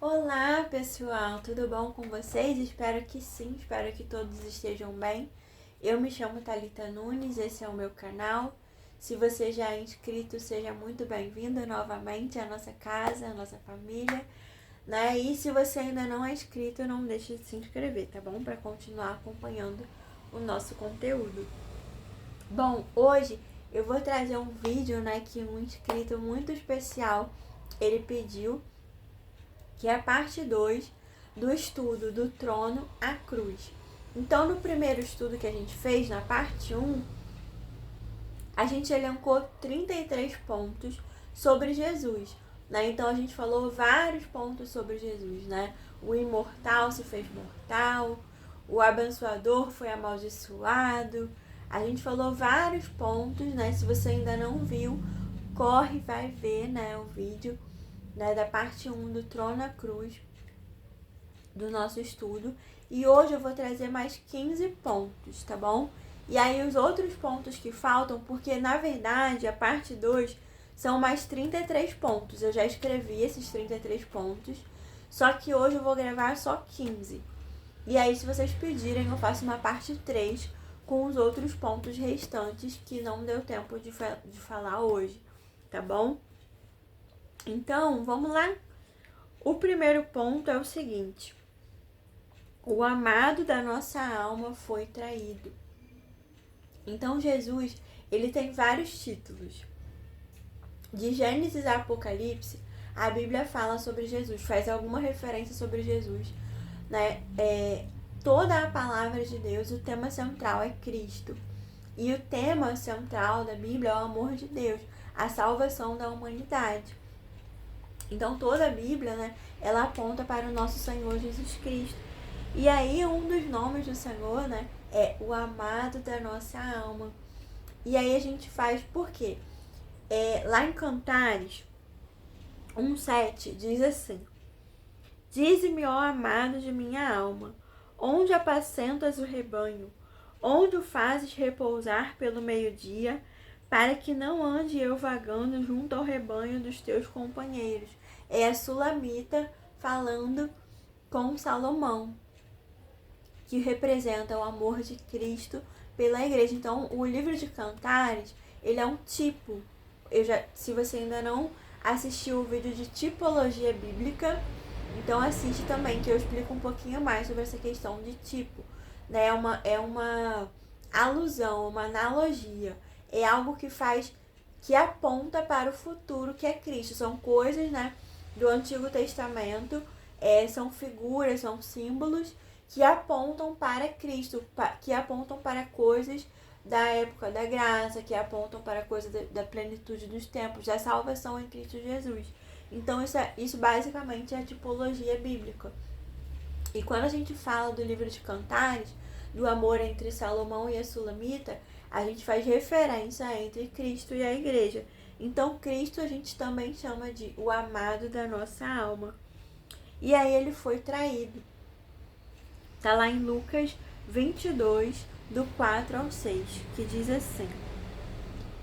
Olá pessoal, tudo bom com vocês? Espero que sim, espero que todos estejam bem. Eu me chamo Thalita Nunes, esse é o meu canal. Se você já é inscrito, seja muito bem-vindo novamente à nossa casa, à nossa família, né? E se você ainda não é inscrito, não deixe de se inscrever, tá bom? Para continuar acompanhando o nosso conteúdo. Bom, hoje eu vou trazer um vídeo, né, que um inscrito muito especial, ele pediu, que é a parte 2 do estudo do trono à cruz. Então, no primeiro estudo que a gente fez, na parte 1, a gente elencou 33 pontos sobre Jesus, né? Então, a gente falou vários pontos sobre Jesus, né? O imortal se fez mortal, o abençoador foi amaldiçoado. A gente falou vários pontos, né? Se você ainda não viu, corre, vai ver, né, o vídeo, né, da parte 1 do trono à cruz do nosso estudo. E hoje eu vou trazer mais 15 pontos, tá bom? E aí os outros pontos que faltam, porque na verdade a parte 2 são mais 33 pontos. Eu já escrevi esses 33 pontos, só que hoje eu vou gravar só 15. E aí, se vocês pedirem, eu faço uma parte 3 com os outros pontos restantes que não deu tempo de falar hoje, tá bom? Então, vamos lá? O primeiro ponto é o seguinte: o amado da nossa alma foi traído. Então, Jesus, ele tem vários títulos. De Gênesis a Apocalipse, a Bíblia fala sobre Jesus, faz alguma referência sobre Jesus, né? Toda a palavra de Deus, o tema central é Cristo. E o tema central da Bíblia é o amor de Deus, a salvação da humanidade. Então, toda a Bíblia, né, ela aponta para o nosso Senhor Jesus Cristo. E aí, um dos nomes do Senhor, né, é o amado da nossa alma. E aí a gente faz por quê? Lá em Cantares 1:7 diz assim: Dize-me, ó amado de minha alma, onde apacentas o rebanho, onde o fazes repousar pelo meio-dia, para que não ande eu vagando junto ao rebanho dos teus companheiros. É a Sulamita falando com Salomão, que representa o amor de Cristo pela igreja. Então, o livro de Cantares, ele é um tipo. Se você ainda não assistiu o vídeo de tipologia bíblica, então assiste também, que eu explico um pouquinho mais sobre essa questão de tipo, né? É uma alusão, uma analogia. É algo que aponta para o futuro, que é Cristo. São coisas, né, do Antigo Testamento, são figuras, são símbolos que apontam para Cristo, que apontam para coisas da época da graça, que apontam para coisas da plenitude dos tempos, da salvação em Cristo Jesus. Então, isso basicamente é a tipologia bíblica. E quando a gente fala do livro de Cantares, do amor entre Salomão e a Sulamita, a gente faz referência entre Cristo e a igreja. Então, Cristo a gente também chama de o amado da nossa alma. E aí ele foi traído. Está lá em Lucas 22, do 4 ao 6, que diz assim: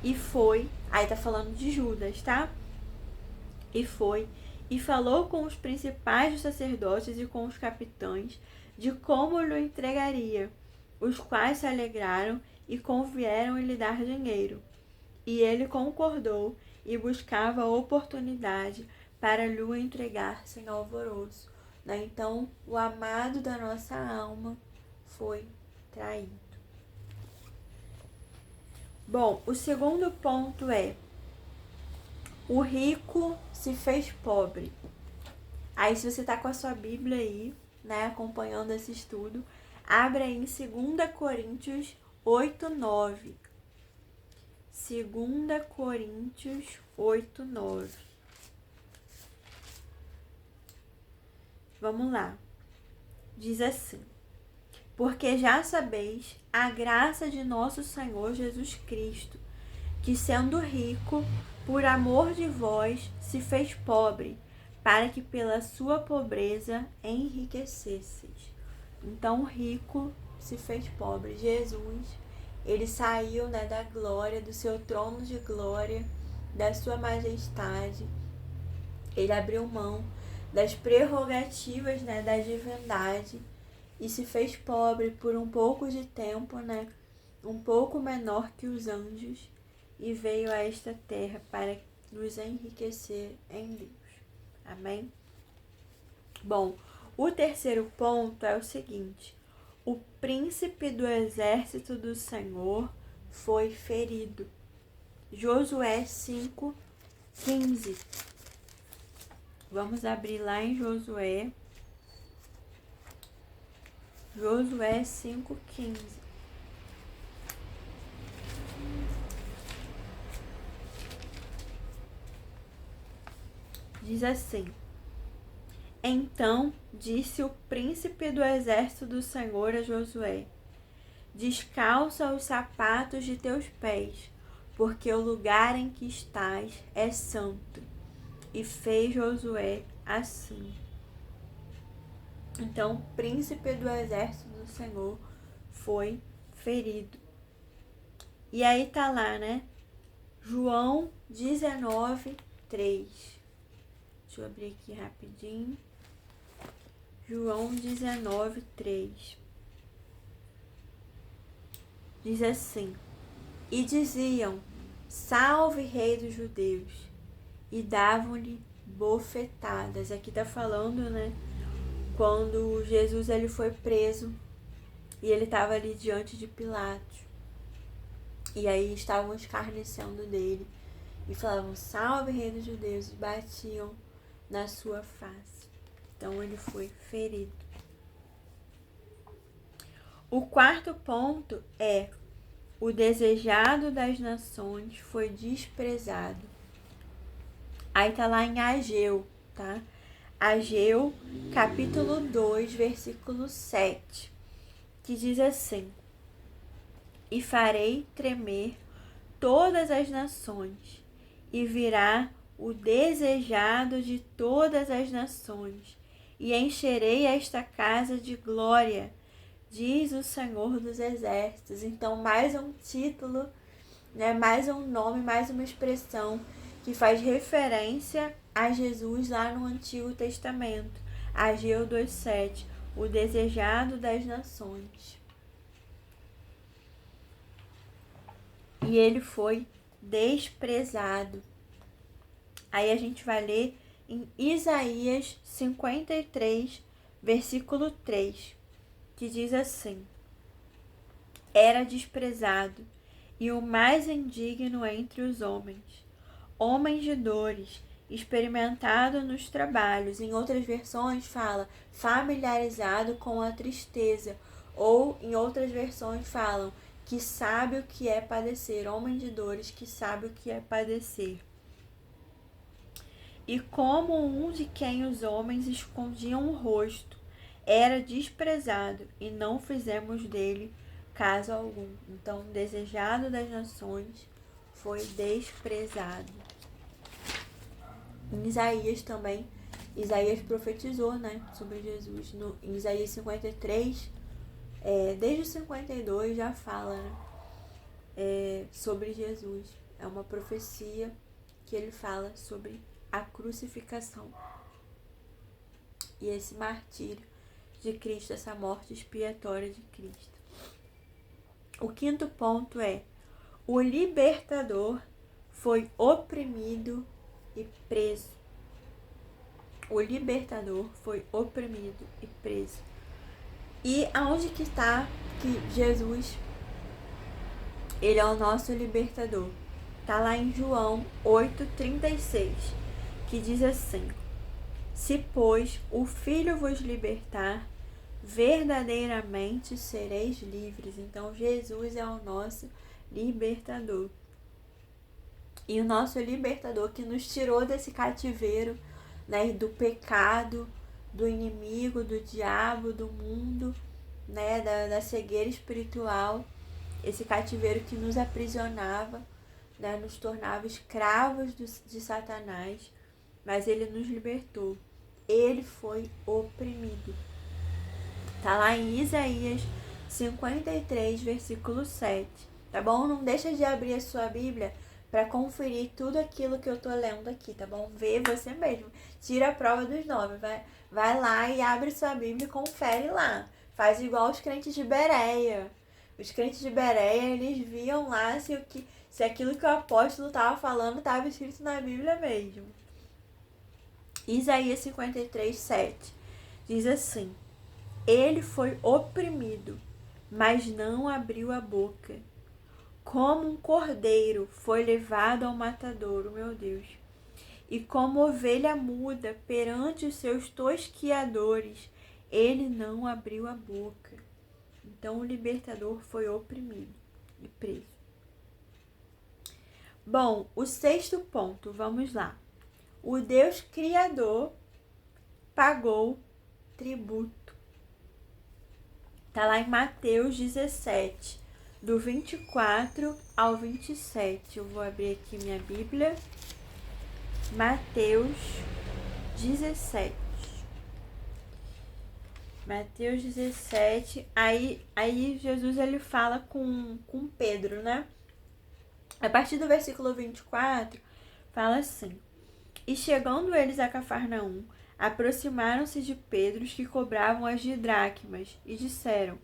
E foi, aí tá falando de Judas, tá? E foi, e falou com os principais dos sacerdotes e com os capitães de como lhe entregaria, os quais se alegraram e convieram em lhe dar dinheiro. E ele concordou e buscava a oportunidade para lhe entregar sem alvoroço. Então, o amado da nossa alma foi traído. Bom, o segundo ponto é: o rico se fez pobre. Aí, se você está com a sua Bíblia aí, né, acompanhando esse estudo, abre aí em 2 Coríntios 8:9. 2 Coríntios 8:9. Vamos lá. Diz assim: Porque já sabeis a graça de nosso Senhor Jesus Cristo, que sendo rico, por amor de vós, se fez pobre, para que pela sua pobreza enriquecesseis. Então, o rico se fez pobre. Jesus, ele saiu, né, da glória, do seu trono de glória, da sua majestade. Ele abriu mão das prerrogativas, né, da divindade e se fez pobre por um pouco de tempo, né, um pouco menor que os anjos, e veio a esta terra para nos enriquecer em Deus. Amém? Bom, o terceiro ponto é o seguinte: o príncipe do exército do Senhor foi ferido. Josué 5:15. Vamos abrir lá em Josué 5:15. Diz assim: Então disse o príncipe do exército do Senhor a Josué: Descalça os sapatos de teus pés, porque o lugar em que estás é santo. E fez Josué assim. Então o príncipe do exército do Senhor foi ferido. E aí tá lá, né? João 19:3. Deixa eu abrir aqui rapidinho. João 19:3. Diz assim: E diziam: Salve, Rei dos Judeus! E davam-lhe bofetadas. Aqui tá falando, né? Quando Jesus ele foi preso e ele estava ali diante de Pilatos. E aí estavam escarnecendo dele e falavam: Salve, Rei dos Judeus! E batiam na sua face. Então ele foi ferido. O quarto ponto é: o desejado das nações foi desprezado. Aí tá lá em Ageu, tá? Ageu, capítulo 2, versículo 7, que diz assim: E farei tremer todas as nações, e virá o desejado de todas as nações, e encherei esta casa de glória, diz o Senhor dos Exércitos. Então, mais um título, né, mais um nome, mais uma expressão que faz referência a Jesus lá no Antigo Testamento. Ageu 2:7, o desejado das nações. E ele foi desprezado. Aí a gente vai ler em Isaías 53, versículo 3, que diz assim: Era desprezado e o mais indigno entre os homens, homem de dores, experimentado nos trabalhos. Em outras versões fala familiarizado com a tristeza, ou em outras versões falam que sabe o que é padecer, homem de dores que sabe o que é padecer. E como um de quem os homens escondiam o rosto, era desprezado, e não fizemos dele caso algum. Então, desejado das nações, foi desprezado. Em Isaías também, Isaías profetizou, né, sobre Jesus. Em Isaías 53, desde o 52 já fala, né, sobre Jesus. É uma profecia que ele fala sobre a crucificação e esse martírio de Cristo, essa morte expiatória de Cristo. O quinto ponto é: o libertador foi oprimido e preso. O libertador foi oprimido e preso. E aonde que está que Jesus, ele é o nosso libertador? Está lá em João 8:36, que diz assim: Se, pois, o Filho vos libertar, verdadeiramente sereis livres. Então, Jesus é o nosso libertador. E o nosso libertador que nos tirou desse cativeiro, né, do pecado, do inimigo, do diabo, do mundo, né, da cegueira espiritual, esse cativeiro que nos aprisionava, né, nos tornava escravos de Satanás, mas ele nos libertou. Ele foi oprimido. Tá lá em Isaías 53, versículo 7. Tá bom? Não deixa de abrir a sua Bíblia para conferir tudo aquilo que eu tô lendo aqui, tá bom? Vê você mesmo. Tira a prova dos 9. Vai lá e abre sua Bíblia e confere lá. Faz igual os crentes de Bereia. Os crentes de Bereia, eles viam lá se aquilo que o apóstolo estava falando estava escrito na Bíblia mesmo. Isaías 53, 7 diz assim: Ele foi oprimido, mas não abriu a boca. Como um cordeiro foi levado ao matadouro, meu Deus. E como ovelha muda perante os seus tosquiadores, ele não abriu a boca. Então o libertador foi oprimido e preso. Bom, o 6º ponto, vamos lá. O Deus Criador pagou tributo. Está lá em Mateus 17, do 24 ao 27. Eu vou abrir aqui minha Bíblia. Mateus 17. Mateus 17. Aí Jesus ele fala com Pedro, né? A partir do versículo 24, fala assim: E chegando eles a Cafarnaum, aproximaram-se de Pedro os que cobravam as didracmas, e disseram: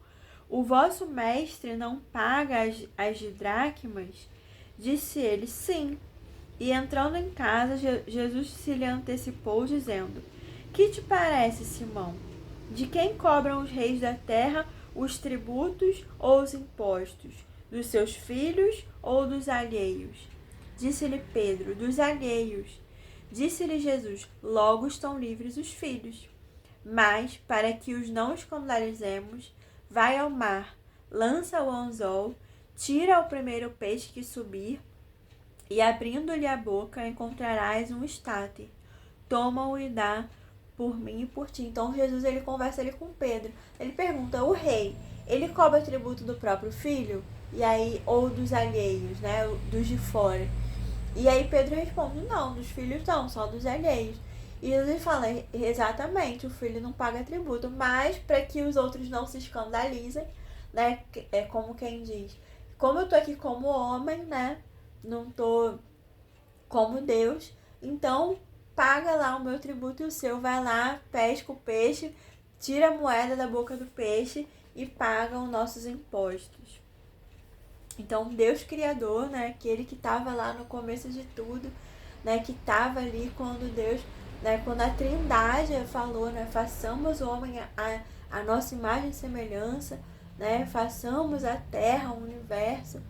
O vosso mestre não paga as didracmas? Disse ele: Sim. E entrando em casa, Jesus se lhe antecipou, dizendo: Que te parece, Simão? De quem cobram os reis da terra os tributos ou os impostos? Dos seus filhos ou dos alheios? Disse-lhe Pedro: Dos alheios. Disse-lhe Jesus: Logo estão livres os filhos. Mas, para que os não escandalizemos, vai ao mar, lança o anzol, tira o primeiro peixe que subir, e abrindo-lhe a boca, encontrarás um estáter. Toma-o e dá por mim e por ti. Então Jesus ele conversa ali com Pedro. Ele pergunta: o rei, ele cobra tributo do próprio filho? E aí, ou dos alheios, né? Dos de fora. E aí Pedro responde: não, dos filhos não, só dos alheios. E Jesus fala: exatamente, o filho não paga tributo, mas para que os outros não se escandalizem, né? É como quem diz: como eu tô aqui como homem, né? Não tô como Deus, então paga lá o meu tributo e o seu. Vai lá, pesca o peixe, tira a moeda da boca do peixe e paga os nossos impostos. Então Deus Criador, né, aquele que estava lá no começo de tudo, né, que estava ali quando Deus, né, quando a Trindade falou, né, façamos o homem a nossa imagem e semelhança, né, façamos a terra, o universo.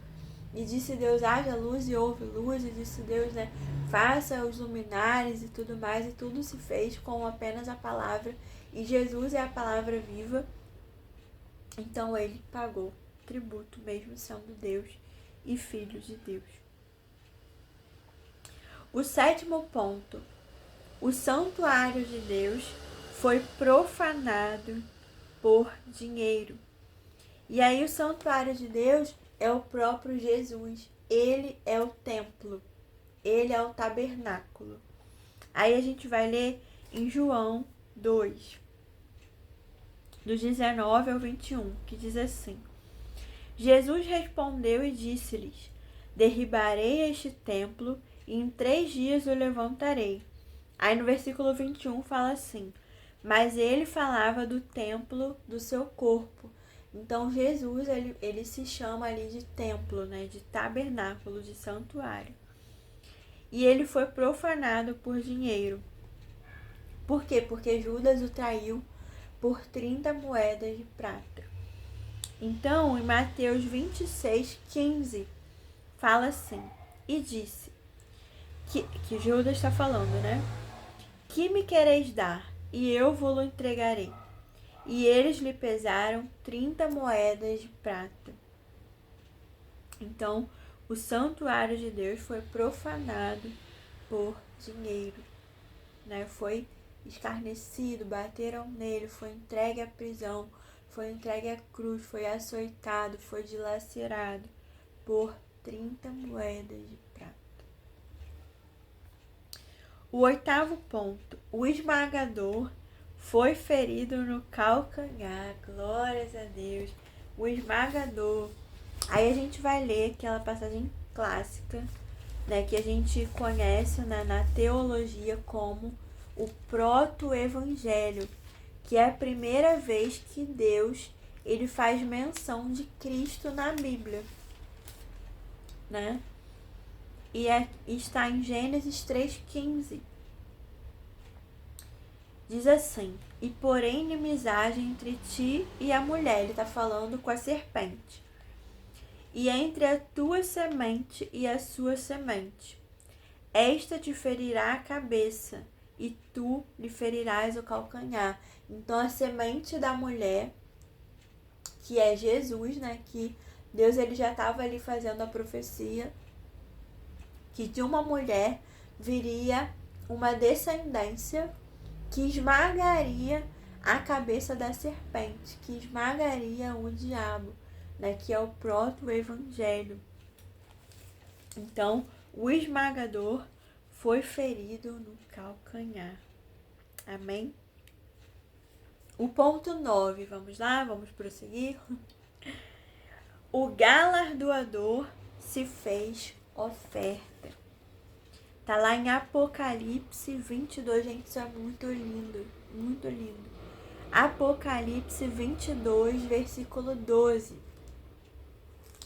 E disse Deus: haja luz, e houve luz. E disse Deus, né, faça os luminares e tudo mais. E tudo se fez com apenas a palavra. E Jesus é a palavra viva. Então ele pagou tributo, mesmo sendo Deus e filho de Deus. O 7º ponto: o santuário de Deus foi profanado por dinheiro. E aí o santuário de Deus é o próprio Jesus. Ele é o templo. Ele é o tabernáculo. Aí a gente vai ler em João 2, do 19 ao 21, que diz assim: Jesus respondeu e disse-lhes: Derribarei este templo e em 3 dias o levantarei. Aí no versículo 21 fala assim: Mas ele falava do templo do seu corpo. Então Jesus ele se chama ali de templo, né, de tabernáculo, de santuário. E ele foi profanado por dinheiro. Por quê? Porque Judas o traiu por 30 moedas de prata. Então, em Mateus 26, 15, fala assim: E disse, que Judas está falando, né? Que me quereis dar, e eu vou-lo entregarei. E eles lhe pesaram 30 moedas de prata. Então, o santuário de Deus foi profanado por dinheiro, né? Foi escarnecido, bateram nele, foi entregue à prisão, foi entregue à cruz, foi açoitado, foi dilacerado por 30 moedas de prata. O 8º ponto: o esmagador foi ferido no calcanhar. Glórias a Deus. O esmagador. Aí a gente vai ler aquela passagem clássica né, que a gente conhece, né, na teologia como o proto-evangelho, que é a primeira vez que Deus ele faz menção de Cristo na Bíblia, né? E está em Gênesis 3,15. Diz assim: e porém inimizade entre ti e a mulher, ele está falando com a serpente, e entre a tua semente e a sua semente. Esta te ferirá a cabeça, e tu lhe ferirás o calcanhar. Então a semente da mulher, que é Jesus, né? Que Deus ele já estava ali fazendo a profecia que de uma mulher viria uma descendência que esmagaria a cabeça da serpente, que esmagaria o diabo, né? Que é o proto-evangelho. Então, o esmagador foi ferido no calcanhar. Amém? O ponto 9, vamos lá, vamos prosseguir. O galardoador se fez oferta. Tá lá em Apocalipse 22, gente, isso é muito lindo, muito lindo. Apocalipse 22, versículo 12,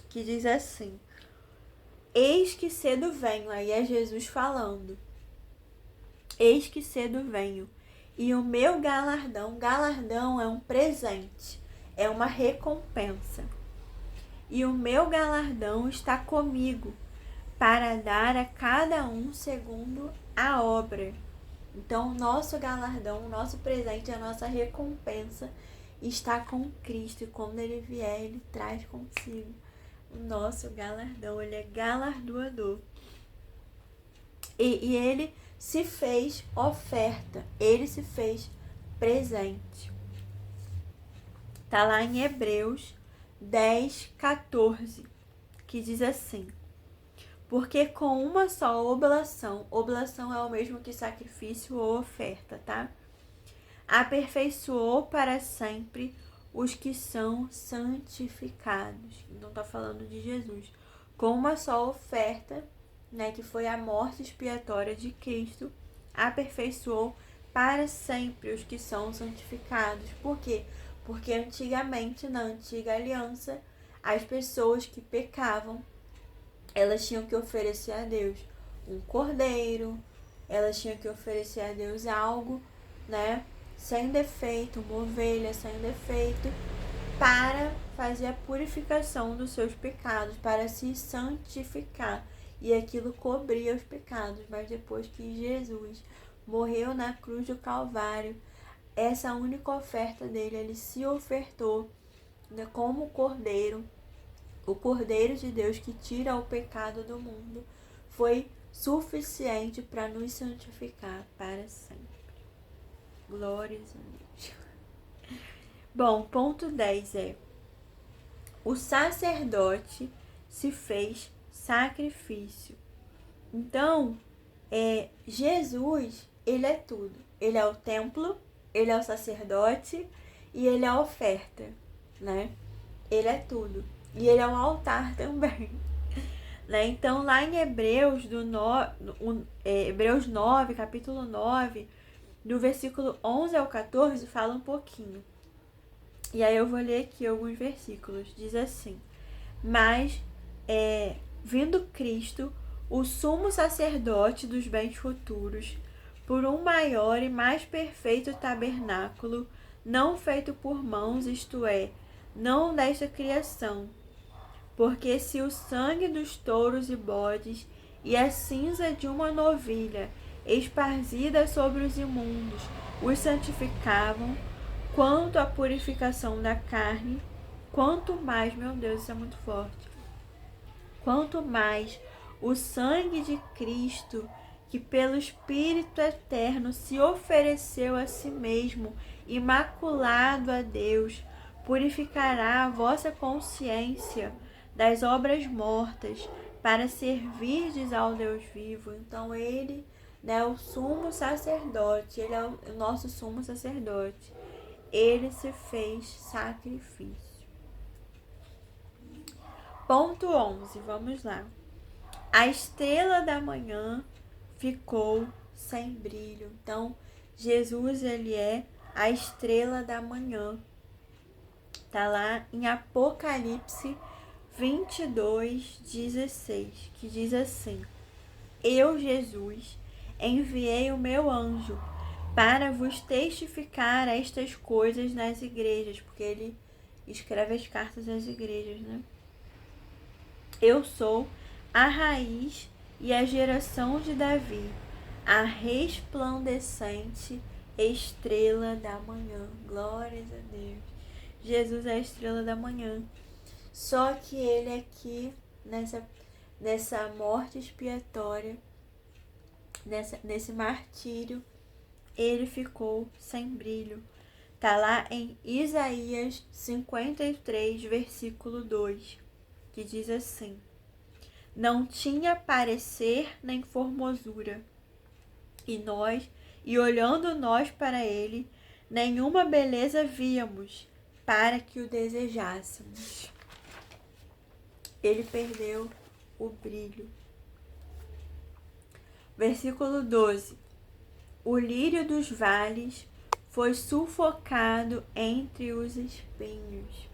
que diz assim: eis que cedo venho, aí é Jesus falando. Eis que cedo venho, e o meu galardão é um presente, é uma recompensa. E o meu galardão está comigo, para dar a cada um segundo a obra. Então, o nosso galardão, o nosso presente, a nossa recompensa está com Cristo. E quando Ele vier, Ele traz consigo o nosso galardão. Ele é galardoador. E Ele se fez oferta. Ele se fez presente. Está lá em Hebreus 10, 14, que diz assim: porque com uma só oblação é o mesmo que sacrifício ou oferta, tá? Aperfeiçoou para sempre os que são santificados. Então tá falando de Jesus. Com uma só oferta, né, que foi a morte expiatória de Cristo, aperfeiçoou para sempre os que são santificados. Por quê? Porque antigamente, na antiga aliança, as pessoas que pecavam, elas tinham que oferecer a Deus um cordeiro, elas tinham que oferecer a Deus algo, né, sem defeito, uma ovelha sem defeito, para fazer a purificação dos seus pecados, para se santificar. E aquilo cobria os pecados. Mas depois que Jesus morreu na cruz do Calvário, essa única oferta dele, ele se ofertou, né, como cordeiro. O Cordeiro de Deus que tira o pecado do mundo foi suficiente para nos santificar para sempre. Glórias a Deus. Bom, ponto 10 é: o sacerdote se fez sacrifício. Então, Jesus, ele é tudo. Ele é o templo, ele é o sacerdote e ele é a oferta, né? Ele é tudo. E ele é um altar também, né? Então, lá em Hebreus, Hebreus 9, capítulo 9, do versículo 11 ao 14, fala um pouquinho. E aí eu vou ler aqui alguns versículos. Diz assim: mas, vindo Cristo, o sumo sacerdote dos bens futuros, por um maior e mais perfeito tabernáculo, não feito por mãos, isto é, não desta criação. Porque se o sangue dos touros e bodes e a cinza de uma novilha esparzida sobre os imundos os santificavam, quanto à purificação da carne, quanto mais, meu Deus, isso é muito forte, quanto mais o sangue de Cristo, que pelo Espírito Eterno se ofereceu a si mesmo, imaculado a Deus, purificará a vossa consciência das obras mortas, para servirdes ao Deus vivo. Então ele, né, o sumo sacerdote, ele é o nosso sumo sacerdote. Ele se fez sacrifício. Ponto 11, vamos lá. A estrela da manhã ficou sem brilho. Então, Jesus, ele é a estrela da manhã. Tá lá em Apocalipse 22:16, que diz assim: Eu, Jesus, enviei o meu anjo para vos testificar estas coisas nas igrejas, porque ele escreve as cartas às igrejas, né? Eu sou a raiz e a geração de Davi, a resplandecente estrela da manhã. Glórias a Deus. Jesus é a estrela da manhã. Só que ele aqui, nessa morte expiatória, nesse martírio, ele ficou sem brilho. Tá lá em Isaías 53, versículo 2, que diz assim: Não tinha parecer nem formosura, e olhando nós para ele, nenhuma beleza víamos para que o desejássemos. Ele perdeu o brilho. Versículo 12. O lírio dos vales foi sufocado entre os espinhos.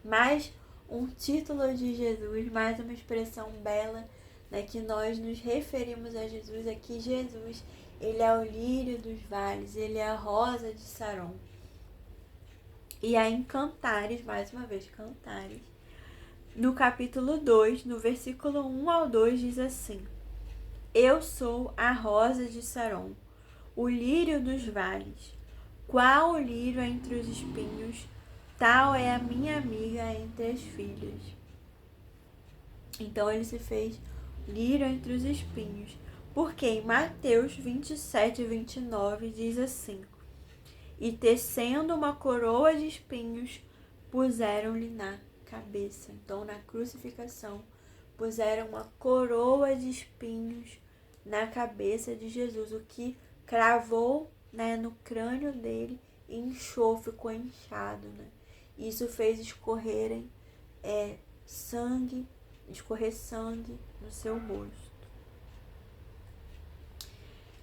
Mais um título de Jesus, mais uma expressão bela, né, que nós nos referimos a Jesus aqui. Jesus, ele é o lírio dos vales, ele é a rosa de Saron. E aí em Cantares, mais uma vez, Cantares, no capítulo 2, no versículo 1 ao 2, diz assim: Eu sou a rosa de Saron, o lírio dos vales. Qual o lírio entre os espinhos, tal é a minha amiga entre as filhas. Então ele se fez lírio entre os espinhos, porque em Mateus 27:29 diz assim: E tecendo uma coroa de espinhos, puseram-lhe na cabeça. Então, na crucificação, puseram uma coroa de espinhos na cabeça de Jesus, o que cravou, né, no crânio dele e inchou, ficou inchado, né? Isso fez escorrer sangue no seu rosto.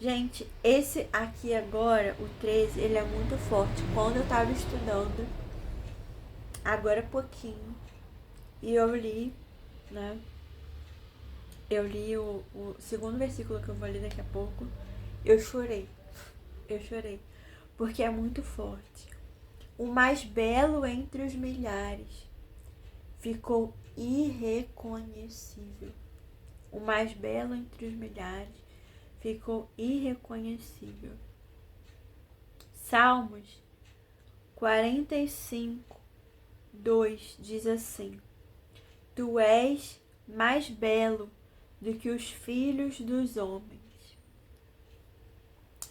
Gente, esse aqui agora, o 13, ele é muito forte. Quando eu tava estudando, agora há pouquinho, e eu li, né? Eu li o segundo versículo que eu vou ler daqui a pouco. Eu chorei. Porque é muito forte. O mais belo entre os milhares ficou irreconhecível. O mais belo entre os milhares ficou irreconhecível. Salmos 45:2 diz assim: Tu és mais belo do que os filhos dos homens.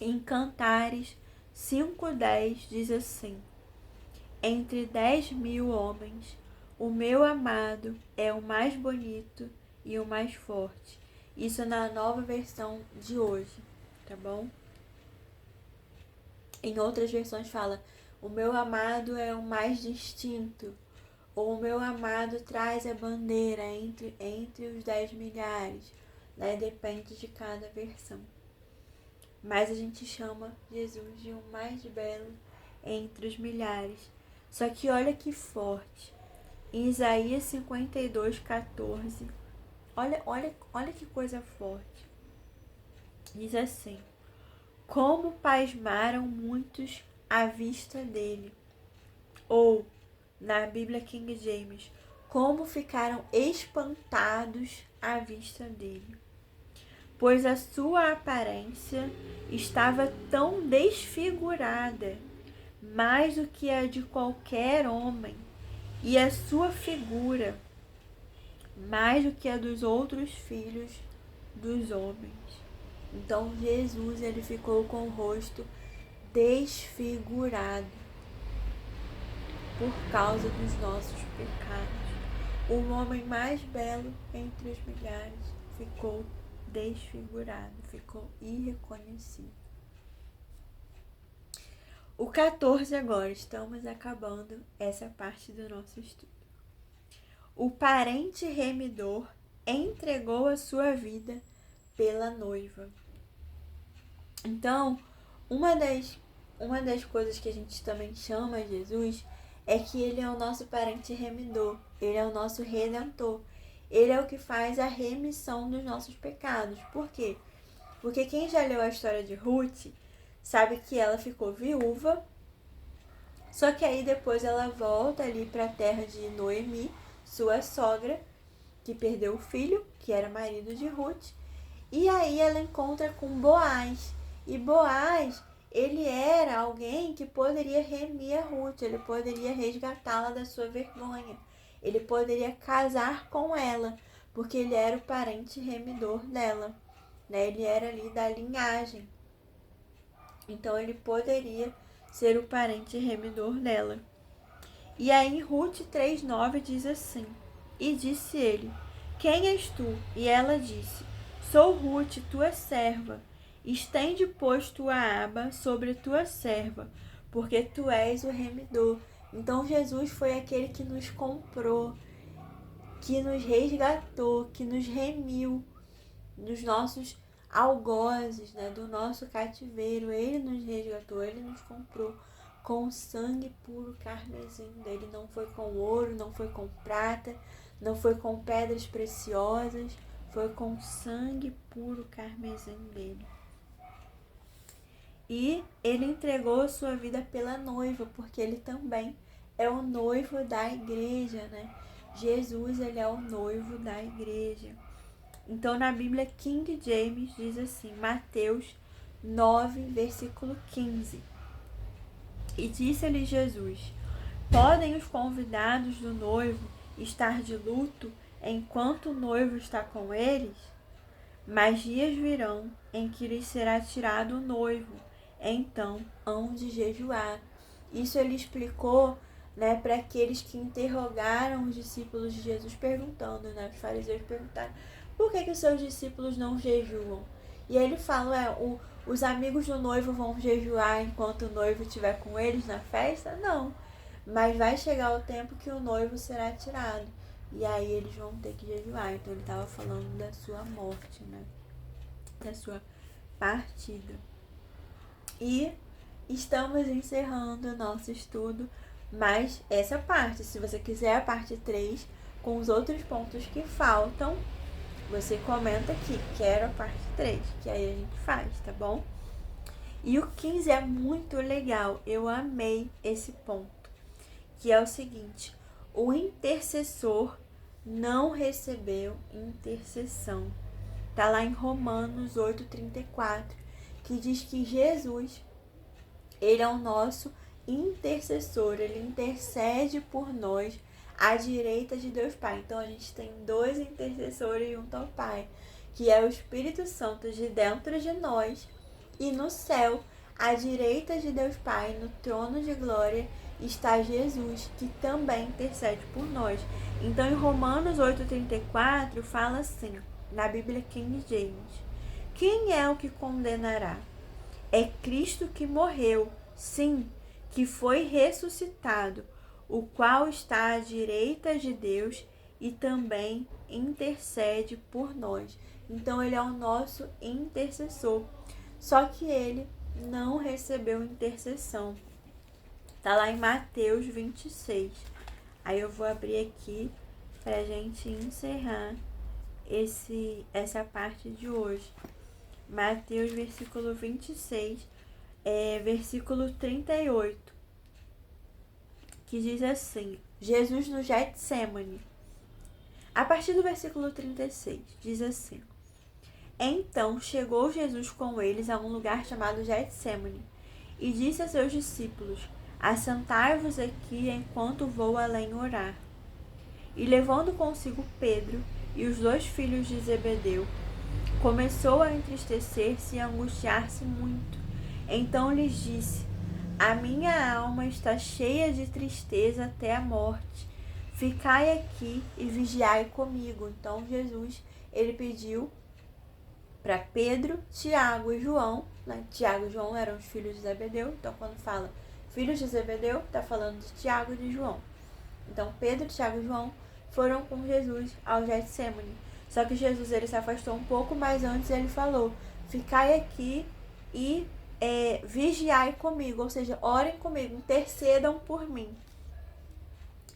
Em Cantares 5:10 diz assim: Entre 10.000 homens, o meu amado é o mais bonito e o mais forte. Isso na nova versão de hoje, tá bom? Em outras versões fala: o meu amado é o mais distinto. Ou o meu amado traz a bandeira entre os 10 milhares. Né? Depende de cada versão. Mas a gente chama Jesus de o mais belo entre os milhares. Só que olha que forte. Em Isaías 52:14, olha que coisa forte. Diz assim: Como pasmaram muitos à vista dele. Ou, na Bíblia King James, como ficaram espantados à vista dele. Pois a sua aparência estava tão desfigurada, mais do que a de qualquer homem, e a sua figura, mais do que a dos outros filhos dos homens. Então Jesus, ele ficou com o rosto desfigurado por causa dos nossos pecados. O homem mais belo entre os milhares ficou desfigurado, ficou irreconhecível. O 14 agora, estamos acabando essa parte do nosso estudo. O parente remidor entregou a sua vida pela noiva. Então, uma das coisas que a gente também chama Jesus é que ele é o nosso parente remidor, ele é o nosso redentor, ele é o que faz a remissão dos nossos pecados. Por quê? Porque quem já leu a história de Ruth sabe que ela ficou viúva, só que aí depois ela volta ali para a terra de Noemi, sua sogra, que perdeu o filho, que era marido de Ruth, e aí ela encontra com Boaz. E Boaz, ele era alguém que poderia remir a Ruth, ele poderia resgatá-la da sua vergonha, ele poderia casar com ela, porque ele era o parente remidor dela, né? Ele era ali da linhagem, então ele poderia ser o parente remidor dela. E aí Ruth 3,9 diz assim: E disse ele: Quem és tu? E ela disse: Sou Ruth, tua serva. Estende, pois, tua aba sobre tua serva, porque tu és o remidor. Então Jesus foi aquele que nos comprou, que nos resgatou, que nos remiu dos nossos algozes, né, do nosso cativeiro. Ele nos resgatou, ele nos comprou com sangue puro carmesim dele. Não foi com ouro, não foi com prata, não foi com pedras preciosas, foi com sangue puro carmesim dele. E ele entregou a sua vida pela noiva, porque ele também é o noivo da igreja, né? Jesus, ele é o noivo da igreja. Então, na Bíblia King James diz assim, Mateus 9, versículo 15. E disse-lhe Jesus: Podem os convidados do noivo estar de luto enquanto o noivo está com eles? Mas dias virão em que lhes será tirado o noivo, então hão de jejuar. Isso ele explicou, né, para aqueles que interrogaram os discípulos de Jesus, perguntando, né, os fariseus perguntaram: por que os seus discípulos não jejuam? E aí ele fala: os amigos do noivo vão jejuar enquanto o noivo estiver com eles na festa? Não, mas vai chegar o tempo que o noivo será tirado, e aí eles vão ter que jejuar. Então ele estava falando da sua morte, né, da sua partida. E estamos encerrando o nosso estudo, mas essa parte, se você quiser a parte 3, com os outros pontos que faltam, você comenta aqui, quero a parte 3, que aí a gente faz, tá bom? E o 15 é muito legal, eu amei esse ponto, que é o seguinte: o intercessor não recebeu intercessão. Tá lá em Romanos 8,34, que diz que Jesus, ele é o nosso intercessor, ele intercede por nós à direita de Deus Pai. Então a gente tem dois intercessores junto ao Pai, que é o Espírito Santo de dentro de nós, e no céu, à direita de Deus Pai, no trono de glória, está Jesus, que também intercede por nós. Então em Romanos 8,34 fala assim, na Bíblia King James: Quem é o que condenará? É Cristo que morreu, sim, que foi ressuscitado, o qual está à direita de Deus e também intercede por nós. Então ele é o nosso intercessor, só que ele não recebeu intercessão. Tá lá em Mateus 26. Aí eu vou abrir aqui pra gente encerrar essa parte de hoje. Mateus, versículo 26, versículo 38, que diz assim, Jesus no Getsemane. A partir do versículo 36, diz assim: Então chegou Jesus com eles a um lugar chamado Getsemane, e disse a seus discípulos: Assentai-vos aqui enquanto vou além orar. E levando consigo Pedro e os 2 filhos de Zebedeu, começou a entristecer-se e a angustiar-se muito. Então lhes disse: A minha alma está cheia de tristeza até a morte. Ficai aqui e vigiai comigo. Então Jesus, ele pediu para Pedro, Tiago e João, né? Tiago e João eram os filhos de Zebedeu. Então quando fala filhos de Zebedeu, está falando de Tiago e de João. Então Pedro, Tiago e João foram com Jesus ao Getsemane. Só que Jesus ele se afastou um pouco, mas antes ele falou: ficai aqui e vigiai comigo, ou seja, orem comigo, intercedam por mim.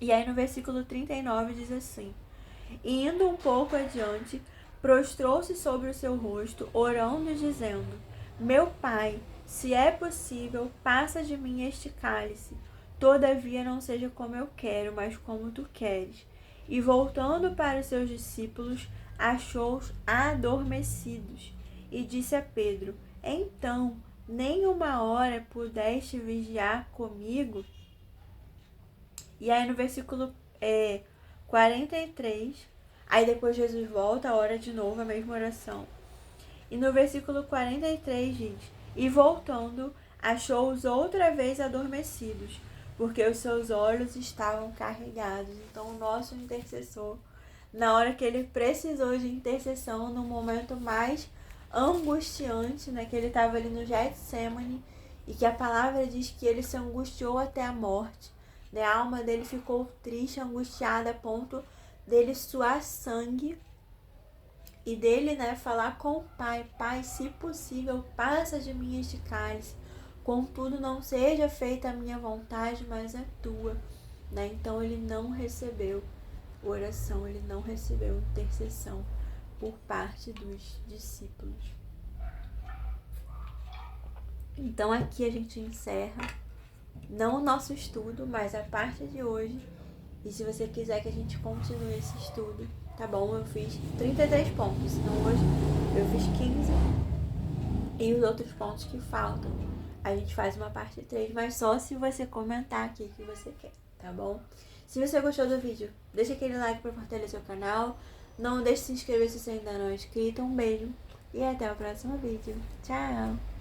E aí no versículo 39 diz assim: e indo um pouco adiante, prostrou-se sobre o seu rosto, orando e dizendo: meu Pai, se é possível, passa de mim este cálice. Todavia não seja como eu quero, mas como tu queres. E voltando para os seus discípulos, achou-os adormecidos. E disse a Pedro: então, nem uma hora pudeste vigiar comigo? E aí no versículo 43, aí depois Jesus volta, ora de novo a mesma oração. E no versículo 43 diz: e voltando, achou-os outra vez adormecidos, porque os seus olhos estavam carregados. Então o nosso intercessor, na hora que ele precisou de intercessão, no momento mais angustiante, né, que ele estava ali no Getsemane, e que a palavra diz que ele se angustiou até a morte, né, a alma dele ficou triste, angustiada, a ponto dele suar sangue, e dele, né, falar com o Pai: Pai, se possível, passa de mim este cálice, contudo não seja feita a minha vontade, mas a tua, né? Então ele não recebeu oração, ele não recebeu intercessão por parte dos discípulos. Então aqui a gente encerra, não o nosso estudo, mas a parte de hoje. E se você quiser que a gente continue esse estudo, tá bom? Eu fiz 33 pontos, então hoje eu fiz 15. E os outros pontos que faltam, a gente faz uma parte 3, mas só se você comentar aqui que você quer, tá bom? Se você gostou do vídeo, deixa aquele like para fortalecer o canal. Não deixe de se inscrever se você ainda não é inscrito. Um beijo e até o próximo vídeo. Tchau!